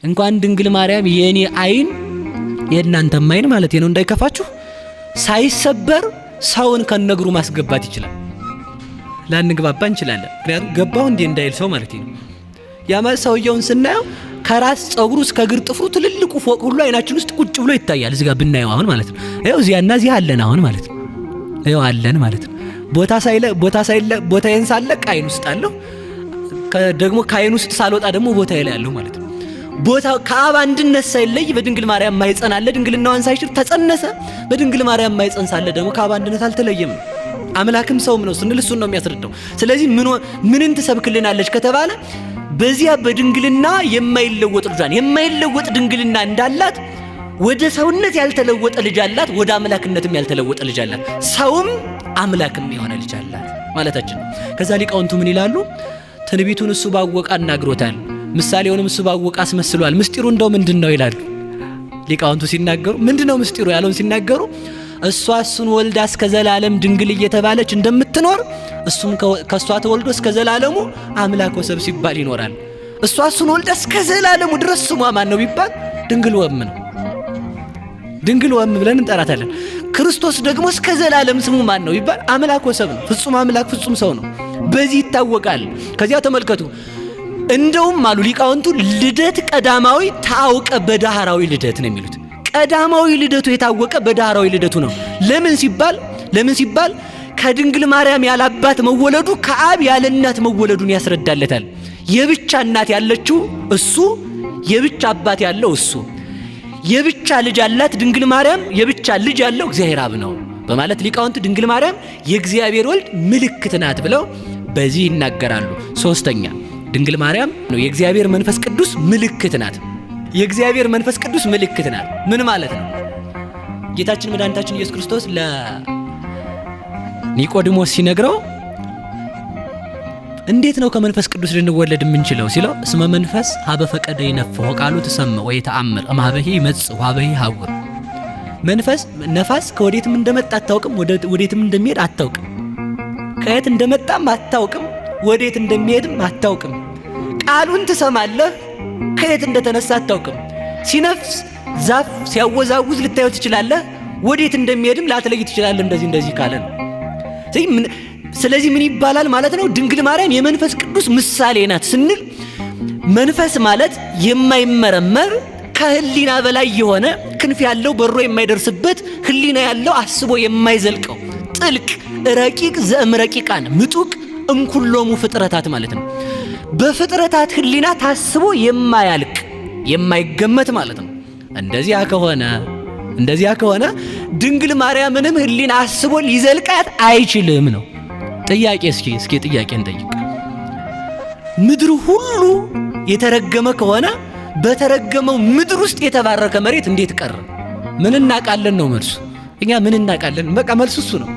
እንኳን ድንግል ማርያም የኔ አይን የእናንተም አይን ማለት ነው እንዳይከፋችሁ ሳይሰበር ሰውን ከነግሩ ማስገባት ይችላል። ላንግባባ እንችላለን። ምክንያቱም ገባው እንዴ እንዳይል ሰው ማለት ነው። ያማ ሰውየውን ስናየው ከራስ ጸጉሩ እስከ እግር ጥፍሩ ትልልቁ ፎቅ ሁሉ አይናችን ውስጥ ቁጭ ብሎ ይታያል። እዚህ ጋር ብናየው አሁን ማለት ነው ይሄው እዚያና እዚህ አለን አሁን ማለት ነው። ይሄው አለን ማለት ነው። ቦታዬን ሳለቅ አይን ውስጥ አለው ደግሞ ከአይን ውስጥ ሳልወጣ ደግሞ ቦታዬ ላይ ያለው ማለት ነው። ቦታው ከአብ አንድነት ሳይለይ በድንግል ማርያም ማይጸን አለ። ድንግልናዋን ሳይሽር ተጸነሰ። በድንግል ማርያም ማይጸን ሳለ ደግሞ ከአብ አንድነት አልተለየም። አምላክም ሰውም ነው ስንል እሱን ነው የሚያስረዳው። ስለዚህ ምንን ትሰብክልናለች ከተባለ በዚያ በድንግልና የማይለወጥ ልጇን የማይለወጥ ድንግልና እንዳላት ወደ ሰውነት ያልተለወጠ ልጅ አላት፣ ወደ አምላክነትም ያልተለወጠ ልጅ አላት። ሰውም አምላክም የሆነ ልጅ አላት ማለታችን ነው። ከዛ ሊቃውንቱ ምን ይላሉ? ትንቢቱን እሱ ባወቀ አናግሮታል፣ ምሳሌውንም እሱ ባወቀ አስመስሏል። ምስጢሩ እንደው ምንድነው ይላሉ ሊቃውንቱ ሲናገሩ። ምንድነው ምስጢሩ ያለውን ሲናገሩ እሷ እሱን ወልዳ እስከ ዘላለም ድንግል እየተባለች እንደምትኖር እሱም ከሷ ተወልዶ እስከ ዘላለሙ አምላክ ወሰብ ሲባል ይኖራል። እሷ እሱን ወልዳ እስከ ዘላለሙ ድረስ ስሟ ማን ነው ቢባል ድንግል ወም ነው። ድንግል ወም ብለን እንጠራታለን። ክርስቶስ ደግሞ እስከ ዘላለም ስሙ ማን ነው ቢባል አምላክ ወሰብ ነው። ፍጹም አምላክ ፍጹም ሰው ነው። በዚህ ይታወቃል። ከዚያ ተመልከቱ እንደውም አሉ ሊቃውንቱ ልደት ቀዳማዊ ታውቀ በዳህራዊ ልደት ነው የሚሉት። ቀዳማዊ ልደቱ የታወቀ በዳህራዊ ልደቱ ነው። ለምን ሲባል ከድንግል ማርያም ያለ አባት መወለዱ ከአብ ያለ እናት መወለዱን ያስረዳለታል። የብቻ እናት ያለችው እሱ፣ የብቻ አባት ያለው እሱ፣ የብቻ ልጅ ያላት ድንግል ማርያም፣ የብቻ ልጅ ያለው እግዚአብሔር አብ ነው በማለት ሊቃውንት ድንግል ማርያም የእግዚአብሔር ወልድ ምልክት ናት ብለው በዚህ ይናገራሉ። ሶስተኛ ድንግል ማርያም ነው የእግዚአብሔር መንፈስ ቅዱስ ምልክት ናት። የእግዚአብሔር መንፈስ ቅዱስ ምልክት ናት። ምን ማለት ነው? ጌታችን መድኃኒታችን ኢየሱስ ክርስቶስ ለኒቆዲሞስ ሲነግረው እንዴት ነው ከመንፈስ ቅዱስ ልንወለድ የምንችለው ሲለው እስመ መንፈስ ሀበ ፈቀደ ይነፍሖ ቃሉ ተሰማ ወይ ተአምር እምኀበሂ ይመጽእ ወኀበሂ ይሐውር። መንፈስ ነፋስ ከወዴትም እንደመጣ አታውቅም፣ ወዴትም እንደሚሄድ አታውቅም። ከየት እንደመጣም አታውቅም፣ ወዴት እንደሚሄድም አታውቅም። ቃሉን ትሰማለህ፣ ከየት እንደተነሳ አታውቅም። ሲነፍስ ዛፍ ሲያወዛውዝ ልታየው ትችላለህ፣ ወዴት እንደሚሄድም ላትለይ ትችላለህ። እንደዚህ ካለ ነው። ስለዚህ ምን ይባላል ማለት ነው? ድንግል ማርያም የመንፈስ ቅዱስ ምሳሌ ናት ስንል መንፈስ ማለት የማይመረመር ከህሊና በላይ የሆነ ክንፍ ያለው በሮ የማይደርስበት ህሊና ያለው አስቦ የማይዘልቀው ጥልቅ ረቂቅ ዘእምረቂቃን ምጡቅ እምኩሎሙ ፍጥረታት ማለት ነው። በፍጥረታት ህሊና ታስቦ የማያልቅ የማይገመት ማለት ነው። እንደዚያ ከሆነ ድንግል ማርያምንም ህሊና አስቦ ሊዘልቃት አይችልም ነው። ጥያቄ እስኪ ጥያቄ እንጠይቅ። ምድር ሁሉ የተረገመ ከሆነ በተረገመው ምድር ውስጥ የተባረከ መሬት እንዴት ቀረ? ምን እናቃለን ነው መልሱ። እኛ ምን እናቃለን? በቃ መልሱ እሱ ነው።